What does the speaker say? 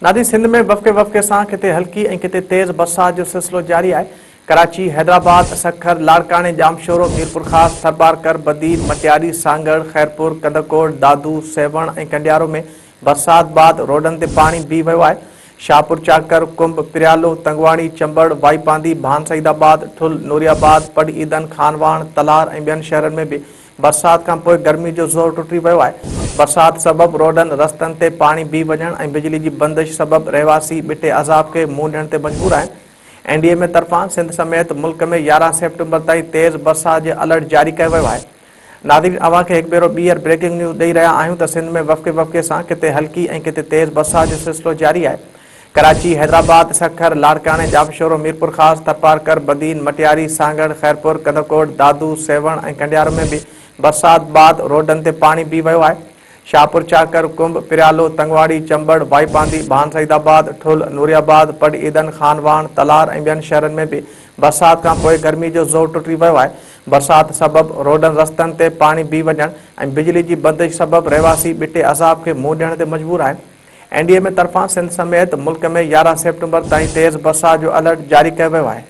नादी सिंध में वफ़क़े सां किथे हल्की ऐं किथे तेज़ बरसात जो सिलसिलो जारी आहे। कराची, हैदराबाद, सखर, लाड़काने, जामशोरो, मीरपुर ख़ास, थरबारकर, बदीन, मटियारी, सांगड़, खैरपुर, कदरकोट, दादू, सेवण ऐं कंडियारो में बरसात बाद रोडनि ते पाणी बीह वियो आहे। शाहपुर, चाकर, कुंभ, पिरियालो, तंगवाणी, चंबड़, वाईपांदी, भान सईदाबाद, ठुल, नूरियाबाद, पड ईदन, खानवाण, तलार ऐं ॿियनि शहरनि में भी बरसात खां पोइ गर्मी जो ज़ोर टुटी वियो आहे। बरसात सबब रोडनि रस्तनि ते पाणी बीह वञण ऐं बिजली जी बंदिश सबब रहवासी बिटे अज़ाब खे मुंहुं ॾियण ते मजबूर आहिनि। NDA में तरफ़ां सिंध समेत मुल्क में 11 सेप्टेम्बर ताईं तेज़ बरसात जो अलर्ट जारी कयो वियो आहे। नाज़रीन, अवां खे हिकु भेरो ॿीहर ब्रेकिंग न्यूज़ ॾेई रहिया आहियूं त सिंध में वफ़क़े सां किथे हल्की ऐं किथे तेज़ बरसात जो सिलसिलो जारी आहे। कराची, हैदराबाद, सखर, लाड़काने, जामशोरो, मीरपुर ख़ास, थरपारकर, बदीन, मटियारी, सांगड़, खैरपुर, कदरकोट, दादू, सेवण ऐं कंडियारो में भी बरसात बाद रोडनि ते पाणी बीह वियो आहे। शाहपुर, चाकर, कुंभ, पिरियालो, तंगवाड़ी, चंबड़, वाईपांदी, भान सईदाबाद, ठुल, नूरियाबाद, पड ईदन, खानवाण, तलार ऐं ॿियनि शहरनि में भी बरसात खां पोइ गर्मी जो ज़ोर टुटी वियो आहे। बरसात सबब रोडनि रस्तनि ते पाणी बीह वञण ऐं बिजली जी बंदिश सबब रहवासी बिटे अज़ाब खे मुंहुं ॾियण ते मजबूर आहिनि। NDA में तरफ़ां सिंध समेत मुल्क में 11 सेप्टेम्बर ताईं तेज़ बरसात जो अलर्ट जारी कयो वियो आहे।